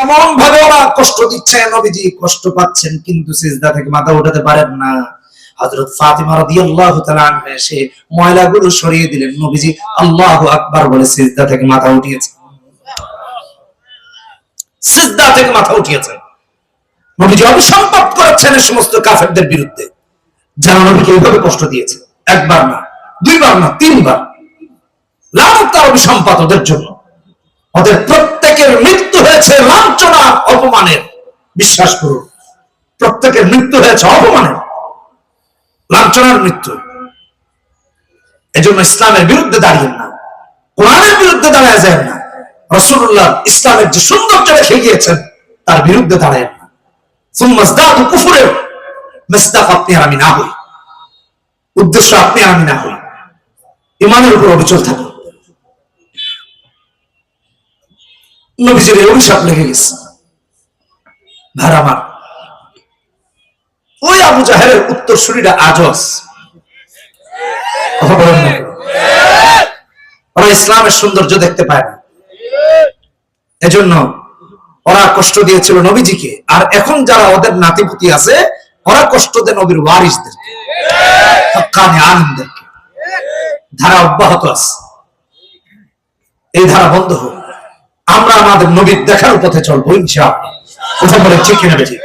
এমন ভাবে ওরা কষ্ট দিচ্ছে, নবীজি কষ্ট পাচ্ছেন কিন্তু সিজদা থেকে মাথা উঠাতে পারেন না। হযরত ফাতিমা রাদিয়াল্লাহু তাআলা আনহা এসে ময়লাগুলো সরিয়ে দিলেন, নবীজি আল্লাহু আকবার বলে সিজদা থেকে মাথা উঠিয়েছেন। সিজদা থেকে মাথা উঠিয়েছেন। নবীজি অভিসম্পাত করেছেন এই সমস্ত কাফেরদের বিরুদ্ধে যারা নবীকে এইভাবে কষ্ট দিয়েছে। একবার না, দুইবার না, তিনবার। লানত আর অভিসম্পাত ওদের জন্য। ওদের প্রত্যেকের মৃত্যু হয়েছে লাঞ্ছনা অপমানের। বিশ্বাস করুন, প্রত্যেকের মৃত্যু হয়েছে অপমানের, লাঞ্ছনার মৃত্যু। এজন্য ইসলামের বিরুদ্ধে দাঁড়িয়ে না, কোরআনের বিরুদ্ধে দাঁড়ায় যায় না, রাসূলুল্লাহ ইসলামের যে সৌন্দর্য রেখে গিয়েছেন তার বিরুদ্ধে দাঁড়ায় না। সুম্মাজদাদু কুফুরে মিসদাক আপনি আর আমি না হই, উদ্দেশ্য আপনি আর আমি না হই, ঈমানের উপর অবিচল থাকুন। নবীজির অভিশাপ লেগে গেছে। ভাই আমার, ওই আবু জাহেলের উত্তরসূরিরা আজও আছে। কথা বলেন না, ওরা ইসলামের সৌন্দর্য দেখতে পায় না, এজন্য ওরা কষ্ট দিয়েছিল নবীজিকে। আর এখন যারা ওদের নাতিপুতি আছে ওরা কষ্ট দেয় নবীর ওয়ারিসদেরকে, হক্কানি আলিমদেরকে। ধারা অব্যাহত আছে, এই ধারা বন্ধ হোক। আমরা আমাদের নবীর দেখার পথে চলবো ইনশাআল্লাহ। কথা বলে ঠিক কিনা বেঠিক?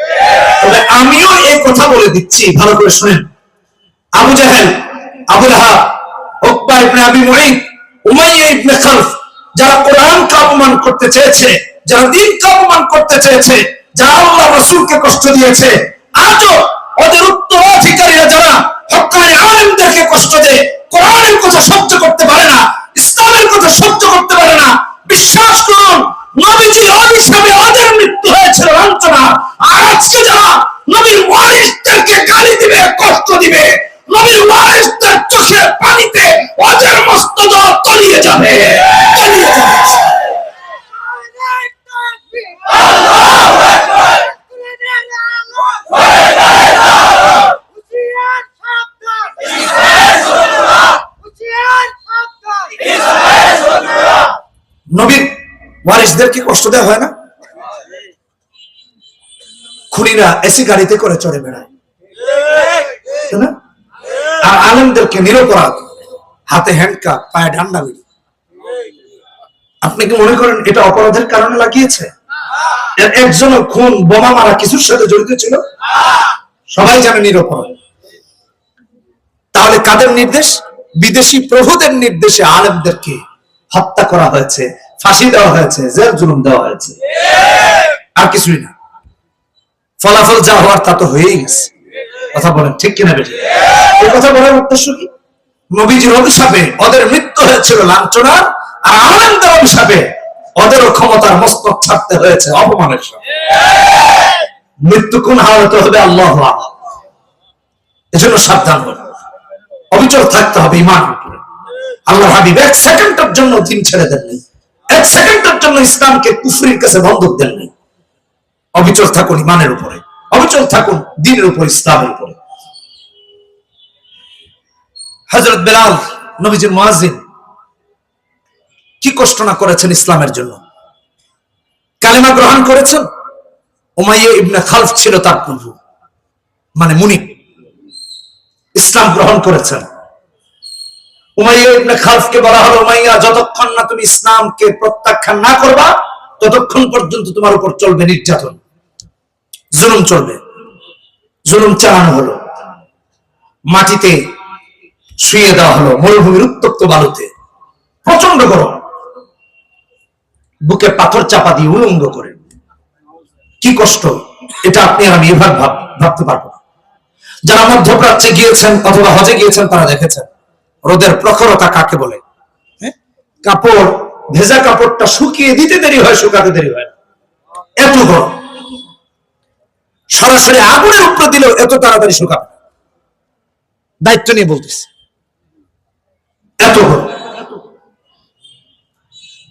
তবে আমিও এই কথা বলে দিচ্ছি, ভালো করে শুনেন। আবু জাহেল, আবু লাহাব, উকবা ইবনে আবি মুঈত, উমাইয়া ইবনে খালফ যারা কোরআনকে অপমান করতে চেয়েছে, যারা দ্বীনকে অপমান করতে চেয়েছে, যারা আল্লাহ রাসূলকে কষ্ট দিয়েছে, আজও ওদের উত্তরাধিকারীরা যারা হক্কানি আলেমদেরকে কষ্ট দেয়, কোরআনের কথা সহ্য করতে পারে না, ইসলামের কথা সহ্য করতে পারে না, বিশ্বাস করুন নবীজি অভিশাপে ওদের মৃত্যু হয়েছিল লাঞ্ছনা। আর আজকে যারা নবীর ওয়ারিসদেরকে গালি দিবে, কষ্ট দিবে, নবীর ওয়ারিসদের চোখের পানিতে ওদের মস্তক তলিয়ে যাবে, তলিয়ে যাবে। আল্লাহু আকবার। নবীর ওয়ারিসদেরকে কষ্ট দেওয়া হয় না? খুনিরা এসি গাড়িতে করে চড়ে বেড়ায় না? আর আলেমদেরকে নিরপরাধ হাতে হ্যান্ডকাপ, পায়ে ডান্ডা বেড়ি। আপনি কি মনে করেন এটা অপরাধের কারণে লাগিয়েছে? একজন খুন, বোমা মারা কিছুর সাথে জড়িত ছিল? সবাই জানে নিরপরাধ। তাহলে কাদের নির্দেশ? বিদেশি প্রভুদের নির্দেশে আলেমদেরকে হত্যা করা হয়েছে, ফাঁসি দেওয়া হয়েছে, জেল জুলুম দেওয়া হয়েছে, আর কিছুই না। ফলাফল যা হওয়ার তা তো হয়েই গেছে। কথা বলেন ঠিক কিনা বেঠিক? এই কথা বলার উদ্দেশ্য কি? নবীজির অভিশাপে ওদের মৃত্যু হয়েছিল লাঞ্ছনার, আর আলেমদের অভিশাপে ওদেরও ক্ষমতার মস্তক ছাড়তে হয়েছে অপমানের সাথে। মৃত্যু কোন হালতে হবে আল্লাহু আ'লাম। এজন্য সাবধান হন, অবিচল থাকতে হবে ঈমান উপরে। আল্লাহর হাবিব এক সেকেন্ডের জন্য দিন ছেড়ে দেননি, এক সেকেন্ডের জন্য ইসলামকে কুফরির কাছে বন্ধক দেননি। অবিচল থাকুন ঈমানের উপরে, অবিচল থাকুন দ্বীনের উপর, ইসলামের উপরে। হযরত বেলাল নবীজির মুয়াজ্জিন কি কষ্ট না করেছেন ইসলামের জন্য। কালেমা গ্রহণ করেছেন। উমাইয়া ইবনে খালফ ছিল তার প্রভু, মানে মুনিব। ইসলাম গ্রহণ করেছেন। উমাইয়া ইবনে খালফকে বলা হলো, উমাইয়া যতক্ষণ না তুমি ইসলামকে প্রত্যাখ্যান না করবা ততক্ষণ পর্যন্ত তোমার উপর চলবে নির্যাতন, জুলুম চলবে। জুলুম চালানো হলো, মাটিতে শুয়ে দেওয়া হলো, মরুভূমির উত্তপ্ত বালুতে, প্রচন্ড গরম, বুকে পাথর চাপা দিয়ে উলঙ্গ করে। কি কষ্ট এটা আপনি আর আমি এভাবে ভাবতে পারবো না। যারা মধ্যপ্রাচ্যে গিয়েছেন অথবা হজে গিয়েছেন তারা দেখেছেন রোদের প্রখরতা কাকে বলে। কাপড়, ভেজা কাপড়টা শুকিয়ে দিতে দেরি হয়, শুকাতে দেরি হয়, এত গরম। সরাসরি আগুনের উপরে দিলেও এত তাড়াতাড়ি শুকাবে না। দায়িত্ব নিয়ে বলতেছি, এত গরম।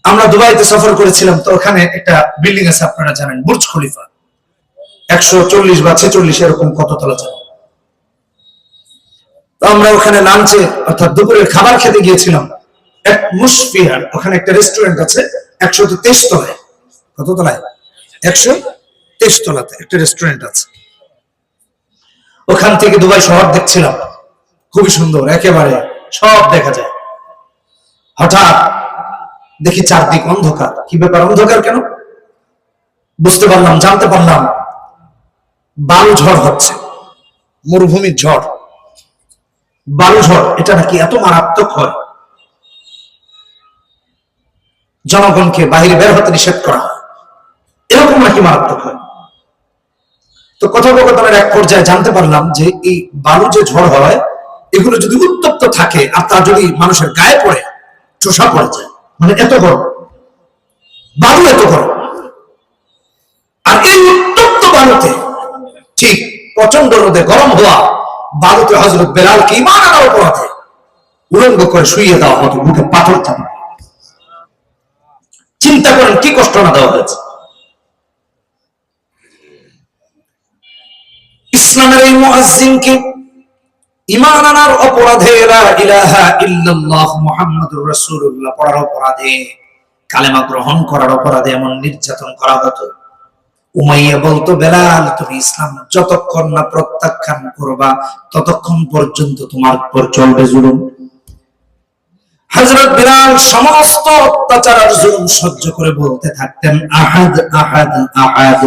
আমরা দুবাইতে সফর করেছিলাম, তো ওখানে একটা বিল্ডিং আছে, আপনারা জানেন, বুর্জ খলিফা, 140 বা 46 এরকম কত তলা জানেন। তো আমরা ওখানে লাঞ্চে অর্থাৎ দুপুরের খাবার খেতে গিয়েছিলাম। এক মুশফিয়ার, ওখানে একটা রেস্টুরেন্ট আছে, 123 তলায়। কত তলায়? 123 তলাতে একটা রেস্টুরেন্ট আছে। ওখান থেকে দুবাই শহর দেখছিলাম, খুবই সুন্দর, একেবারে সব দেখা যায়। হঠাৎ দেখি চারদিক অন্ধকার। কি ব্যাপার, অন্ধকার কেন বুঝতে পারলাম, জানতে পারলাম বালু ঝড় হচ্ছে, মরুভূমির ঝড়। বালু ঝড় এটা নাকি এত মারাত্মক হয়, জনগণকে বাইরে বের হতে নিষেধ করা হয়, এরকম নাকি মারাত্মক হয়। তো কথোপকথনের এক পর্যায়ে জানতে পারলাম যে এই বালু যে ঝড় হয়, এগুলো যদি উত্তপ্ত থাকে আর তা যদি মানুষের গায়ে পড়ে, চোষা পড়ে যায়, মানে এত গরম বালু, এত গরম। আর এই উত্তপ্ত বালুতে, ঠিক প্রচন্ড রোদে গরম হওয়া বালুতে হযরত বেলালকে ঈমান আনার অপরাধে উলঙ্গ করে শুইয়ে দেওয়া হতো, বুকে পাথর থাকে। চিন্তা করেন কি কষ্ট না দেওয়া হয়েছে। ইসলামের এই মুয়াজ্জিনকে ঈমান আনার অপরাধে, লা ইলাহা ইল্লাল্লাহ মুহাম্মাদুর রাসূলুল্লাহ পড়ার অপরাধে, কালেমা গ্রহণ করার অপরাধে এমন নির্যাতন করা হতো। উমাইয়া বলতো, বেলাল তুমি ইসলাম যতক্ষণ না প্রত্যাখ্যান করবা ততক্ষণ পর্যন্ত তোমার উপর চলবে জুলুম। হযরত বেলাল সমস্ত অত্যাচার আর জুলুম সহ্য করে বলতে থাকতেন, আহাদ আহাদ আহাদ,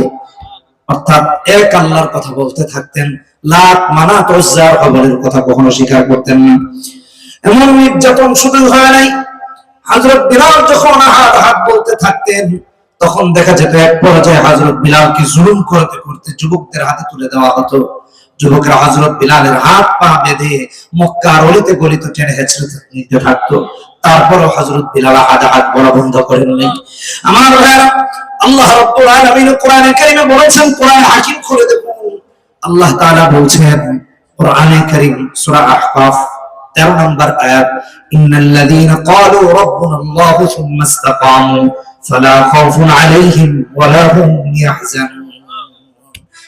অর্থাৎ এক আল্লাহর কথা বলতে থাকতেন। লাত, মানাত, উজ্জার কবরের কথা কখনো স্বীকার করতেন না। এমন নির্যাতন শুধু হয় নাই, হযরত বেলাল যখন আহাদ আহাদ বলতে থাকতেন, তখন দেখা যেত এক পর্যায়ে হযরত বিলালকে জুলুম করতে করতে যুবকদের হাতে তুলে দেওয়া হতো। যুবকরা হযরত বিলালের হাত পা বেঁধে মক্কার অলিতে গলিতে টেনে হেঁচড়ে নিতে থাকতো। তারপরও হযরত বিলাল আহাদ আহাদ বলা বন্ধ করেননি। আমার ভাইরা, আল্লাহ রাব্বুল আলামিন কোরআনে কারীমে বলেছেন, কোরআন হাকিম খুলে দেখুন, আল্লাহ তাআলা বলছেন কোরআনে কারীম সূরা আহকাফ 13 নম্বর আয়াত, ইন্নাল্লাযীনা ক্বালু রাব্বুনাল্লাহু সুম্মা ইসতাকামু ফালা খাউফুন আলাইহিম ওয়ালা হুম ইয়াহজানুন।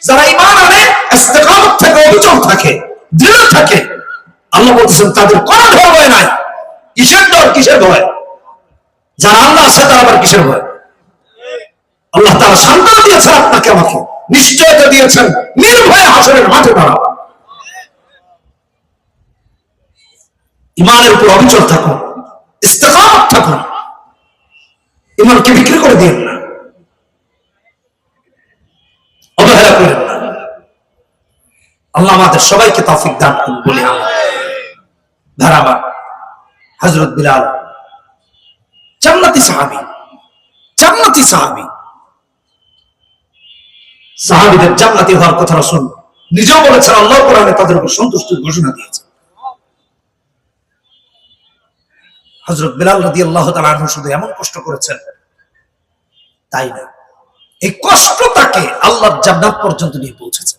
যারা ঈমান আনে, ইস্তিকামত থাকে, অবিচল থাকে, দৃঢ় থাকে, আল্লাহ বলছেন তাদের কোনো ভয় নাই। কিসের ডর, কিসের ভয়? যারা আল্লাহ আছে তারা আবার কিসের ভয়? আল্লাহ তাআলা সান্ত্বনা দিয়েছেন আপনাকে আমাকে, নিশ্চয়তা দিয়েছেন নির্ভয়ে হাসরের মাঠে দাঁড়াও। ঈমানের উপর অবিচল থাকুন, ইস্তিকামত থাকুন, ঈমানকে বিক্রি করে দিন না, অবহেলা করেন না। আল্লাহ আমাদের সবাইকে তৌফিক দান করুন বলি আমিন। ধারাবার হযরত বিলাল জান্নাতি সাহাবী, জান্নাতি সাহাবী। সাহাবীদের জান্নাতি হওয়ার কথা রাসূল নিজেও বলেছেন, আল্লাহ কোরআনে তাদের উপর সন্তুষ্টির ঘোষণা দিয়েছেন। হযরত বিলাল রাদিয়াল্লাহু তাআলা আনহু শুধু এমন কষ্ট করেছেন তাই না, এই কষ্ট তাকে আল্লাহর জান্নাত পর্যন্ত নিয়ে পৌঁছেছে।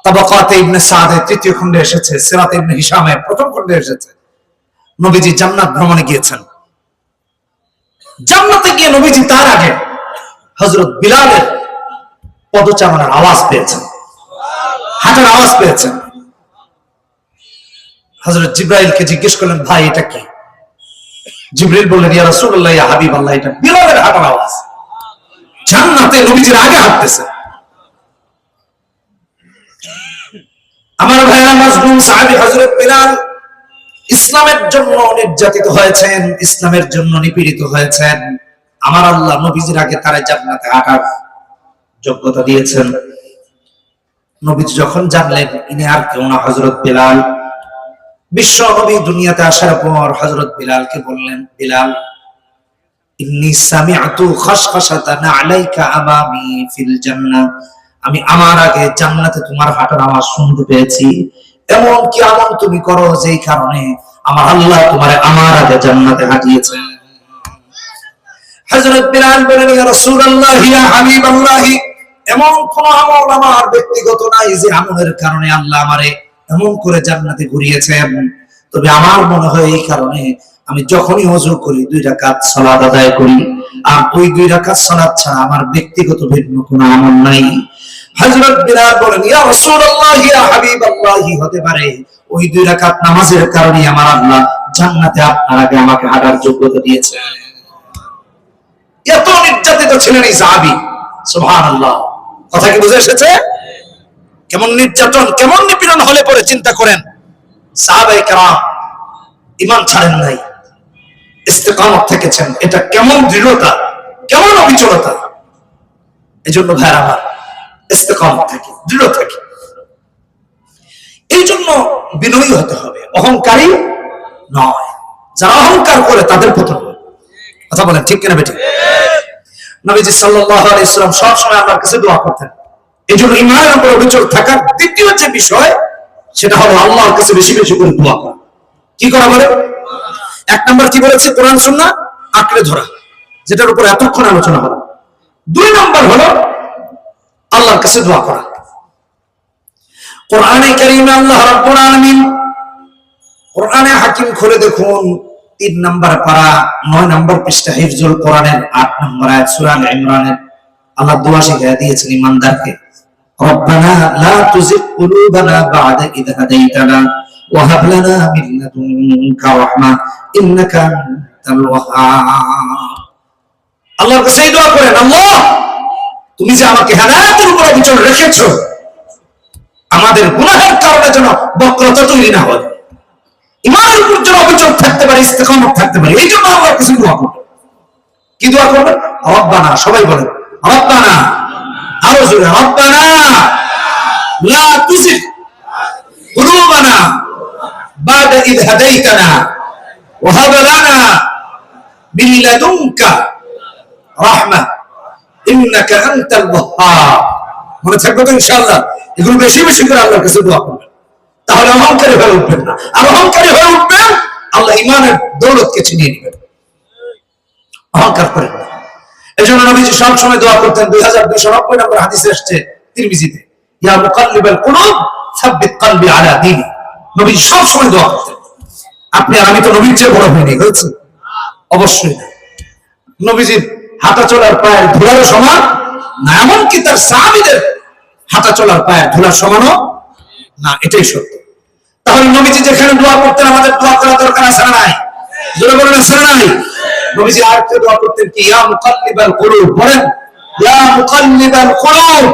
তাবাকাতে ইবনে সাদে 3য় খণ্ডে এসেছে, সিরাত ইবনে হিশামে 1ম খণ্ডে এসেছে, নবীজি জান্নাত ভ্রমণে গিয়েছেন। জান্নাতে গিয়ে নবীজি তার আগে হযরত বিলালের পদচারণার আওয়াজ পেয়েছেন, হাঁটার আওয়াজ পেয়েছেন। হযরত জিবরাইলকে জিজ্ঞেস করলেন, ভাই এটা কি? জিবরাইল বললেন, ইয়া রাসূলুল্লাহ, ইয়া হাবিবাল্লাহ, এটা বিলালের হাঁটার আওয়াজ, জান্নাতে নবীজির আগে হাঁটতেছে। আমার ভাইরা, মাজলুম সাহাবী হযরত বিলাল ইসলামের জন্য নির্যাতিত হয়েছেন, ইসলামের জন্য নিপীড়িত হয়েছেন। আমার আল্লাহ নবীজির আগে তারা জান্নাতে হাঁটার যোগ্যতা দিয়েছেন। নবীজি যখন জানলেন ইনি আর কেউ না, হযরত বিলাল, বিশ্ব নবী দুনিয়াতে আসার পর হযরত বিলালকে বললেন, বিলাল, ইন্নী সামিআতু খাশখাশাতান আলাইকা আমামি ফিল জান্নাহ, আমি আমার আগে জান্নাতে তোমার হাঁটার আওয়াজ শুনতে পেয়েছি। এমন কি আমল তুমি করো যেই কারণে আমার আল্লাহ তোমারে আমার আগে জান্নাতে হাঁটিয়েছেন? হযরত বিলাল বলেন, ইয়া রাসূলুল্লাহ, ইয়া হাবিবাল্লাহ, এমন কোন আমল আমার ব্যক্তিগত নাই যে আমলের কারণে আল্লাহ আমারে এমন করে জান্নাতে ঘুরিয়েছেন। তবে আমার মনে হয় এই কারণে আমি যখনই ওযু করি 2 রাকাত সালাত আদায় করি, আর ওই 2 রাকাত সালাত ছাড়া আমার ব্যক্তিগত ভিন্ন কোনো আমল নাই। হযরত বিলাল বলেন, ইয়া রাসূলুল্লাহ, ইয়া হাবিবাল্লাহ, হতে পারে ওই 2 রাকাত নামাজের কারণে আমার আল্লাহ জান্নাতে আপনার আগে আমাকে হাঁটার যোগ্যতা দিয়েছে। এত নির্যাতিত ছিলেন এই সাহাবী। সুবহানাল্লাহ, কথা কি বুঝে এসেছে? কেমন নির্যাতন, কেমন নিপীড়ন হলে পরে চিন্তা করেন। সাহাবায়ে কেরাম ঈমান ছাড়েন নাই, ইস্তেকামত থেকেছেন। এটা কেমন দৃঢ়তা, কেমন অবিচলতা। এজন্য ভাইরা আমার, ইস্তেকামত থেকে দৃঢ় থাকে। এই জন্য বিনয়ী হতে হবে, অহংকারী নয়। যারা অহংকার করে তাদের পতন। কথা বলেন ঠিক কিনা বেঠিক? নবীজি সাল্লাল্লাহু আলাইহি ওয়াসাল্লাম সব সময় আল্লাহর কাছে দোয়া করতেন। এই জন্য ঈমানের উপর অবিচল থাকার দ্বিতীয় যে বিষয়, সেটা হলো আল্লাহর কাছে বেশি বেশি করে দোয়া করা। কি করা বলে? এক নম্বর কি বলেছে? কোরআন সুন্নাহ আঁকড়ে ধরা, যেটার উপর এতক্ষণ আলোচনা হলো। দুই নম্বর হলো আল্লাহর কাছে দোয়া করা। কোরআনে কারীমে আল্লাহ রাব্বুল আলামিন কোরআনে হাকিম খুলে দেখুন, 3 নম্বর পারা 9 নম্বর পৃষ্ঠা, হিফজুল কোরআনের 8 নম্বর আয়াত, সূরা আল ইমরানের আল্লাহ দোয়া শিখিয়ে দিয়েছেন ঈমানদারকে, রব্বানা লা তুজিগ কুলুবানা বা'দা ইদ হাদাইতানা ওয়া হাব লানা মিন লাদুনকা রাহমা ইন্নাকা আনতাল ওয়াহ্হাব। আল্লাহর কাছে এই দোয়া করেন, আল্লাহ তুমি যে আমাকে হেদায়েতের উপর অবিচল রেখেছো, আমাদের গুনাহের কারণে যেন বক্রতা তৈরি না হয়, ঈমানের উপর যেন অবিচল থাকতে পারে, ইস্তেকামত থাকতে পারে। এই জন্য আল্লাহর কাছে দোয়া করবেন। কি দোয়া করবেন? রব্বানা, সবাই বলেন রব্বানা, আরো জোরে রব্বানা লা তুজিগ কুলুবানা বা'দা ইদ হাদাইতানা ওয়া হাব লানা মিন লাদুনকা রাহমা ইন্নাকা আনতাল ওয়াহ্হাব। মনে থাকবে তো ইনশাআল্লাহ? এগুলো বেশি বেশি করে আল্লাহর কাছে দোয়া করবেন, তাহলে অহংকারী হয়ে উঠবেন না। আর অহংকারী হয়ে উঠবেন, আল্লাহ ঈমানের দৌলতকে ছিনিয়ে নেবেন। অহংকার করেন না। এই জন্য নবীজি সব সময় দোয়া করতেন। 2290 নম্বর হাদিসে আসছে তিরমিজিতে, ইয়া মুকাল্লিবাল কুলুব সাব্বিত কলবি আলা দীনি। নবীজি সব সময় দোয়া করতেন। আপনি আর আমি তো নবীর চেয়ে বড় হইনি, হয়েছে? অবশ্যই না। নবীজির হাঁটা চলার পায়ের ধুলার সমান না, এমনকি তার সাহাবীদের হাঁটা চলার পায়ের ধুলার সমানও না, এটাই সত্য। তাহলে নবীজি যেখানে দোয়া করতেন, আমাদের দোয়া করা দরকার আছে না নাই? জোরে বলেন আছে না নাই? নবীজি আরেকটা দোয়া করতেন কি, ইয়া মুকাল্লিবাল কুলুব, বলেন ইয়া মুকাল্লিবাল কুলুব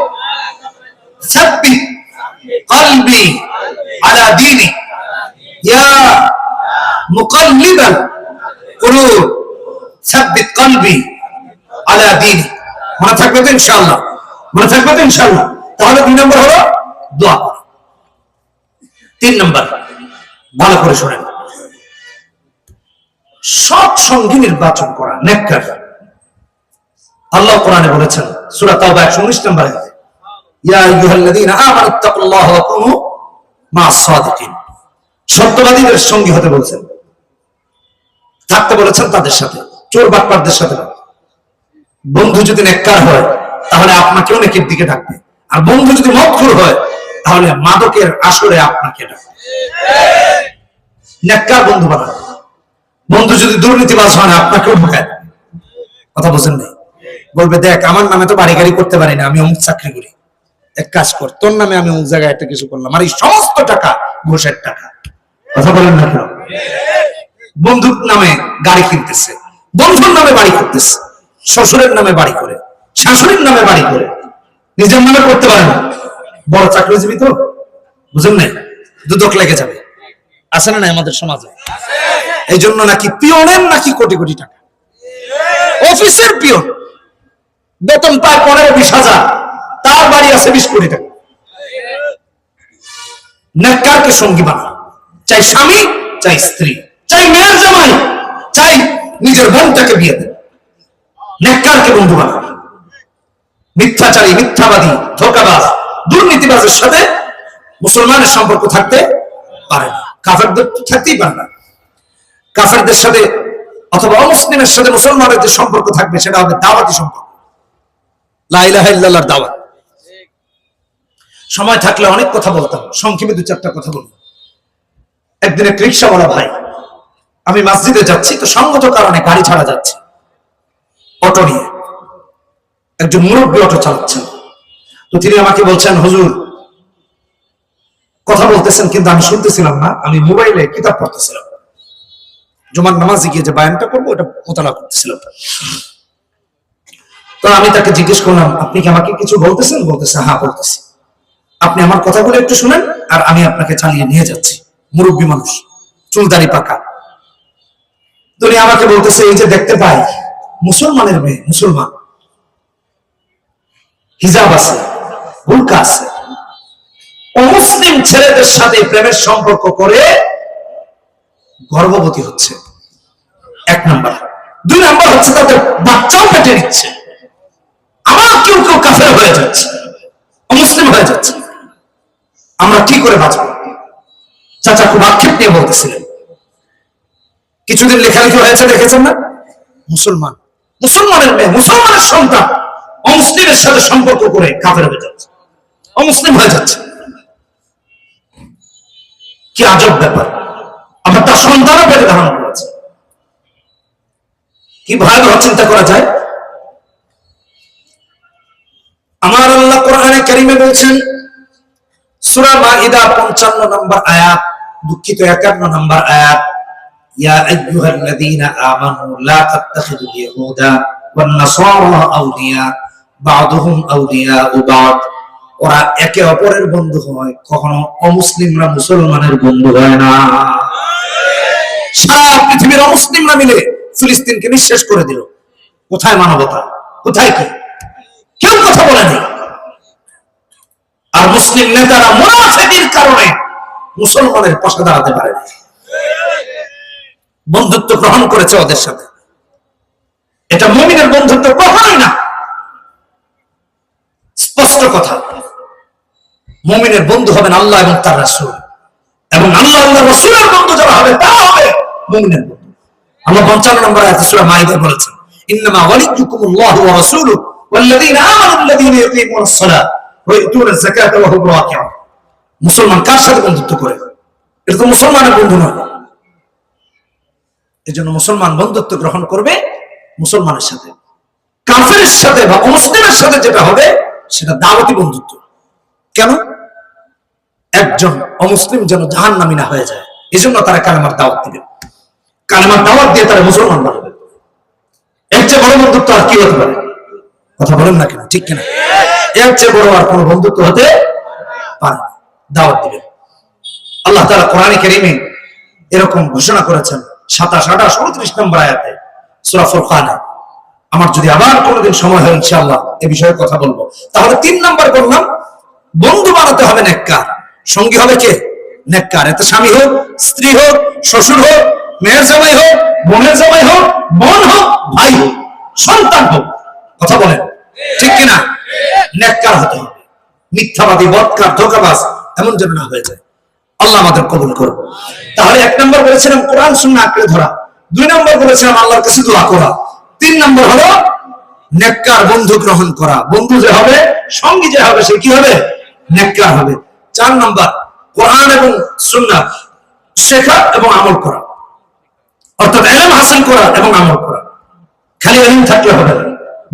সাব্বিত কলবি আলা দীনি, ইয়া মুকাল্লিবাল কুলুব সাব্বিত কলবি আলা দীনি। মনে থাকবে তো ইনশাআল্লাহ? মনে থাকবে তো ইনশাআল্লাহ? তাহলে 2 নম্বর হলো দোয়া করা। 3 নম্বর, ভালো করে শুনেন, সৎ সঙ্গী নির্বাচন করা, নেককার। আল্লাহ কোরআনে বলেছেন সূরা তাওবা 119 নম্বর আয়াতে, ইয়া আইয়ুহাল্লাযীনা আমানুত্তাকুল্লাহ ওয়া কুনু মা'আস সাদিকিন। সত্যবাদীদের সঙ্গী হতে বলেছেন, থাকতে বলেছেন তাদের সাথে, চোর বাটপারদের সাথে না। বন্ধু যদি নেককার হয়, তাহলে আপনাকেও নেকির দিকে ডাকবে। আর বন্ধু যদি মদখোর হয়, তাহলে মাদকের আসরে আপনাকে ডাকবে। নেককার বন্ধু বানান। বন্ধু যদি দুর্নীতিবাজ হয় না, আপনাকেও ঢুকায়। কথা বুঝেন নাই? বলবে, দেখ আমার নামে তো বাড়ি গাড়ি করতে পারি না, আমি অমুক চাকরি করি, এক কাজ কর, তোর নামে আমি অমুক জায়গায় একটা কিছু করলাম, আর এই সমস্ত টাকা ঘুষের টাকা। কথা বলেন না কেন? বন্ধুর নামে গাড়ি কিনতেছে, বন্ধুর নামে বাড়ি করতেছে, শ্বশুরের নামে বাড়ি করে, শাশুড়ির নামে বাড়ি করে, নিজের নামে করতে পারে না। বড় চাকরিজীবী তো, বুঝেন নাই? দুদক লেগে যাবে। আছে না নাই আমাদের সমাজে? এই জন্য নাকি পিয়নের নাকি কোটি কোটি টাকা, অফিসের পিয়ন বেতন পায় 15-20 হাজার, তার বাড়ি আছে 20 কোটি টাকা। নেককারকে সঙ্গী বানান, চাই স্বামী, চাই স্ত্রী, চাই মেয়ের জামাই, চাই নিজের বোনটাকে বিয়ে দেন। নেককারকে বন্ধু বানান। মিথ্যাচারী, মিথ্যাবাদী, ধোঁকাবাজ, দুর্নীতিবাজের সাথে মুসলমানের সম্পর্ক থাকতে পারে না, কাফেরদের থাকতেই পারে না। কাফেরদের সাথে অথবা অমুসলিমের সাথে মুসলমানের যে সম্পর্ক থাকবে, সেটা হবে দাওয়াতি সম্পর্ক, লা ইলাহা ইল্লাল্লাহর দাওয়াত। সময় থাকলে অনেক কথা বলতাম, সংক্ষেপে 2-4টা কথা বলব। একদিন এক রিকশাওয়ালা ভাই, আমি মসজিদে যাচ্ছি, তো সঙ্গত কারণে গাড়ি ছাড়া যাচ্ছে, অটো নিয়ে একজন মুরব্বী অটো চালাচ্ছেন। তো তিনি আমাকে বলছেন, হুজুর কথা বলতেছেন কিন্তু আমি শুনতেছিলাম না, আমি মোবাইলে কিতাব পড়তেছিলাম, জুমার নামাজে গিয়ে যে বায়ানটা করবো ওটা মোতালা করতেছিলাম। তো আমি তাকে জিজ্ঞেস করলাম, আপনি কি আমাকে কিছু বলতেছেন? বলতেছে, হ্যাঁ বলতেছি। আপনি আমার কথাগুলো একটু শুনেন, আর আমি আপনাকে চালিয়ে নিয়ে যাচ্ছি। মুরব্বী মানুষ, চুলদারি পাকা। তিনি আমাকে বলতেছে, এই যে দেখতে পাই মুসলমানের মেয়ে, মুসলমান, হিজাব আছে, বুরকা আছে, অমুসলিম ছেলেদের সাথে প্রেমের সম্পর্ক করে গর্ভবতী হচ্ছে, 1 নাম্বার। 2 নাম্বার হচ্ছে তাদের বাচ্চাও পেটে নিচ্ছে। আবার কেউ কেউ কাফের হয়ে যাচ্ছে, অমুসলিম হয়ে যাচ্ছে। আমরা কি করে বাঁচবো? চাচা খুব আক্ষেপ নিয়ে বলতেছিলেন। কিছুদিন লেখালেখি হয়েছে, দেখেছেন না? মুসলমান, মুসলমানের মেয়ে, মুসলমানের সন্তান অমুসলিমের সাথে সম্পর্ক করে কাফের হয়ে যাচ্ছে, অমুসলিম হয়ে যাচ্ছে। কি আজব ব্যাপার! আবার তার সন্তানও পেটে ধারণ করেছে। কি ভয়াবহ চিন্তা করা যায়। আমার আল্লাহ কোরআনে কারীমে বলছেন, সূরা মাইদা 55 নম্বর আয়াত, দুঃখিত 51 নম্বর আয়াত, ইয়া আইয়ুহাল্লাযীনা আমানু লা তাত্তাখিযুল ইয়াহুদা ওয়ান নাসারা আউলিয়া বা'দুহুম আউলিয়াউ বা'দ। ওরা একে অপরের বন্ধু হয়, কখনো অমুসলিমরা মুসলমানের বন্ধু হয় না। সারা পৃথিবীর অমুসলিমরা মিলে ফিলিস্তিনকে নিঃশেষ করে দিল। কোথায় মানবতা? কোথায় কি? কেউ কথা বলেনি। আর মুসলিম নেতারা মুনাফিকের কারণে মুসলমানের পাশে দাঁড়াতে পারে না, বন্ধুত্ব গ্রহণ করেছে ওদের সাথে। এটা মুমিনের বন্ধুত্ব কখনোই না। স্পষ্ট কথা, মুমিনের বন্ধু হবেন আল্লাহ এবং তার রাসূল, এবং আল্লাহ আল্লাহর রাসূলের বন্ধু যারা হবে তারা হবে মুমিনের বন্ধু। আল্লাহ 55 নম্বর আয়াতে সূরা মাইদা বলেছেন, ইন্নামা ওয়ালিয়ুকুমুল্লাহু ওয়া রাসূলুহু ওয়াল্লাযীনা আমানু আল্লাযীনা ইউকিমুনাস সালাত ওয়া ইউতুনাজ যাকাতা ওয়া হুম রাকিউন। মুসলমান কার সাথে বন্ধুত্ব করে? এটা তো মুসলমানের বন্ধু নয়। এজন্য মুসলমান বন্ধুত্ব গ্রহণ করবে মুসলমানের সাথে। কাফেরের সাথে বা অমুসলিমের সাথে যেটা হবে সেটা দাওয়াতি বন্ধুত্ব। কেন? একজন অমুসলিম যেন জাহান্নামী না হয়ে যায়, এজন্য তারা কালেমার দাওয়াত দিবে। কালেমার দাওয়াত দিয়ে তারা মুসলমান বানাবে। এর চেয়ে বড় বন্ধুত্ব আর কি হতে পারে? কথা বলেন না কেন? ঠিক কিনা? এর চেয়ে বড় আর কোনো বন্ধুত্ব হতে পারে না। দাওয়াত দিবে। আল্লাহ তাআলা কোরআনে কারীমে এরকম ঘোষণা করেছেন 27, 28, 29 নম্বর আয়াতে সূরা ফুরকানে। আমার যদি আবার কোনোদিন সময় হয় ইনশাআল্লাহ এই বিষয়ে কথা বলবো। তাহলে 3 নাম্বার বললাম, বন্ধু বানাতে হবে নেককার, সঙ্গী হবে কে? নেককার। এতে স্বামী হোক, স্ত্রী হোক, শ্বশুর হোক, মেয়ের জামাই হোক, বোনের জামাই হোক, বোন হোক, ভাই হোক, সন্তান হোক। কথা বলেন ঠিক কিনা? নেককার হতে হবে। মিথ্যাবাদী, বদকার, ধোঁকাবাজ এমন যেন না হয়ে যায়। আল্লাহ আমাদের কবুল করুন। তাহলে 1 নম্বর বলেছিলাম কোরআন সুন্নাহ আঁকড়ে ধরা, 2 নম্বর বলেছিলাম আল্লাহর কাছে দোয়া করা, 3 নম্বর হলো নেককার বন্ধু গ্রহণ করা। বন্ধু যে হবে, সঙ্গী যে হবে, সে কি হবে? নেককার হবে। 4 নম্বর কোরআন এবং সুন্নাহ শেখা এবং আমল করা, অর্থাৎ ইলম হাসিল করা এবং আমল করা। খালি ইলম থাকলে হবে না,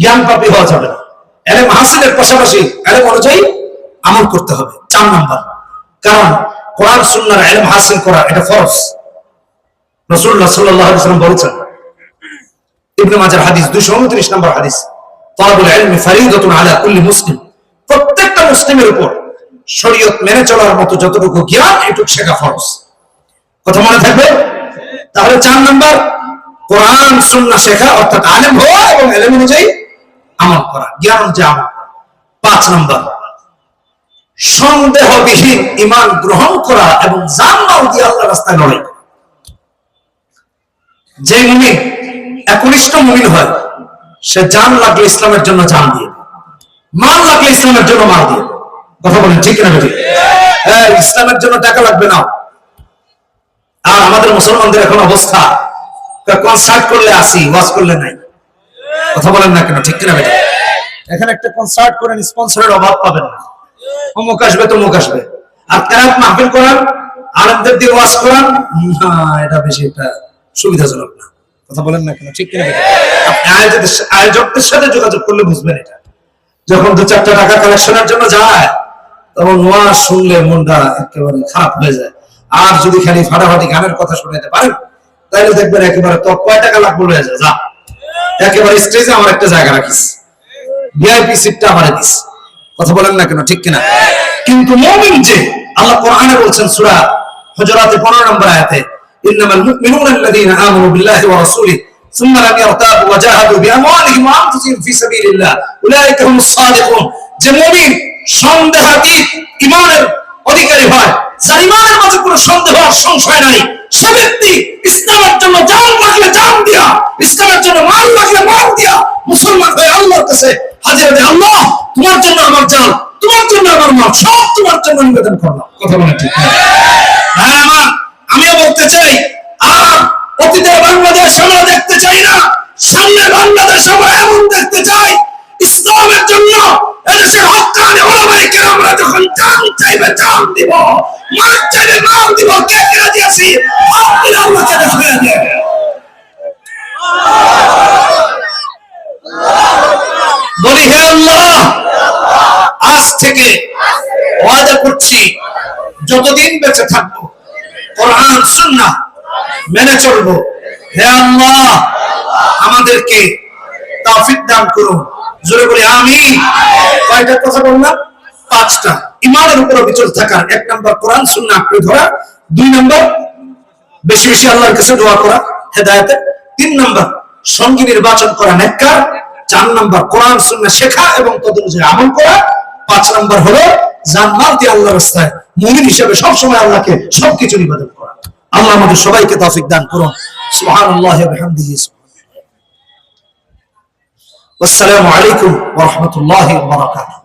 জ্ঞান পাপী হওয়া যাবে না। ইলম হাসিলের পাশাপাশি ইলম অনুযায়ী আমল করতে হবে। 4 নম্বর, কারণ কোরআন সুন্নাহর ইলম হাসিল করা এটা ফরজ। রাসূলুল্লাহ সাল্লাল্লাহু আলাইহি ওয়াসাল্লাম বলেছেন, ইবনে মাজাহ হাদিস 229 নম্বর হাদিস, তালাবুল ইলমি ফরিদাতুন আলা কুল্লি মুসলিম। প্রত্যেকটা মুসলিমের উপর শরীয়ত মেনে চলার মতো যতটুকু জ্ঞান এটুকু শেখা ফরজ। কথা মনে থাকবে? তাহলে 4 নম্বর কোরআন সুন্নাহ শেখা, অর্থাৎ আলেম হওয়া এবং ইলম অনুযায়ী আমল করা, জ্ঞান অনুযায়ী আমল করা। 5 নম্বর সন্দেহবিহীন ঈমান গ্রহণ করা এবং জান-মাল দিয়ে আল্লাহর রাস্তায় লড়াই করা। যে মুমিন একনিষ্ঠ মুমিন হয়, সে জান লাগলে ইসলামের জন্য জান দিয়ে, মাল লাগলে ইসলামের জন্য মাল দিয়ে। কথা বলেন ঠিক না? ঠিক। ইসলামের জন্য টাকা লাগবে না। আর আমাদের মুসলমানদের এখন অবস্থা, কনসার্ট করলে আসি, ওয়াজ করলে নাই। কথা বলেন না কেন? ঠিক কিনা? এখানে একটা কনসার্ট করেন, স্পন্সরের অভাব পাবেন না। অমুক আসবে, তমুক আসবে। আর কেরাত মাহফিল করান, আলেমদের দিয়ে ওয়াজ করান, না, এটা বেশি একটা সুবিধাজনক না। কথা বলেন না কেন? ঠিক কিনা? আপনি আয়োজকদের সাথে যোগাযোগ করলে বুঝবেন এটা। যখন 2-4 টাকা কালেকশনের জন্য যায়, তখন ওয়াজ শুনলে মনটা একেবারে খারাপ হয়ে যায়। আর যদি খালি ফাটাফাটি গানের কথা শুনাইতে পারেন, তাহলে দেখবেন একেবারে তো কয় টাকা লাগবে হয়ে যায়। যা, একেবারে স্টেজে আমার একটা জায়গা রাখিস, ভিআইপি সিটটা আমারে দিস। কথা বলেন না কেন, ঠিক কিনা? কিন্তু মুমিন যে, আল্লাহ কোরআনে বলছেন সূরা হুজুরাতে 15 নম্বর আয়াতে, ইন্নামাল মুমিনুনা আল্লাযীনা আমানু বিল্লাহি ওয়া রাসূলিহি সুম্মা লাম ইয়ারতাবু ওয়া জাহাদু বিআমওয়ালিহিম ওয়া আনফুসিহিম ফি সাবিলিল্লাহ উলাইকা হুমুস সাদিকুন। যে মুমিন সন্দেহাতীত ঈমানের অধিকারী হয়, যার ঈমানের মাঝে কোনো সন্দেহ আর সংশয় নাই, সে ব্যক্তি ইসলামের জন্য জান লাগলে জান দিয়া, ইসলামের জন্য মাল লাগলে মাল দিয়া মুসলমান হয়ে আল্লাহর কাছে হাজির হয়ে, আল্লাহ তোমার জন্য আমার জান, তোমার জন্য আমার মাল, সব তোমার জন্য নিবেদন করলাম। কথা বলেন ঠিক না? হ্যাঁ আমার, আমিও বলতে চাই, আর অতীতের বাংলাদেশ আমরা দেখতে চাই না, সামনে বাংলাদেশ আমরা এমন দেখতে চাই, ইসলামের জন্য এদেশের হক্কানি ওলামায়ে কেরামরা যখন জান চাইবে জান দিব, মাল চাইবে মাল দিব। কে কে রাজি আছি? হাত দিলে আল্লাহকে দেখায়া দেবে। বলি হে আল্লাহ, আজ থেকে ওয়াদা করছি যতদিন বেঁচে থাকবো কোরআন সুন্নাহ মেনে চলবো। হে আল্লাহ আমাদেরকে তৌফিক দান করুন। জোরে বলি আমিন। কয়টা কথা বললাম? 5টা। ঈমানের উপর অবিচল থাকার, 1 নাম্বার কোরআন সুন্নাহ আঁকড়ে ধরা, 2 নাম্বার বেশি বেশি আল্লাহর কাছে দোয়া করা হেদায়েতে, 3 নাম্বার সঙ্গী নির্বাচন করা নেককার, 4 নাম্বার কোরআন সুন্নাহ শেখা এবং তদনুযায়ী আমল করা, 5 নাম্বার হলো জান্নাত দিয়ে আল্লাহর রাস্তায় মুমিন হিসেবে সব সময় আল্লাহকে সবকিছু ইবাদত করা। আল্লাহ আমাদের সবাইকে তৌফিক দান করুন। সুবহানাল্লাহি ওয়া বিহামদিহি। আসসালামু আলাইকুম ওয়া রাহমাতুল্লাহি ওয়া বারাকাতুহু।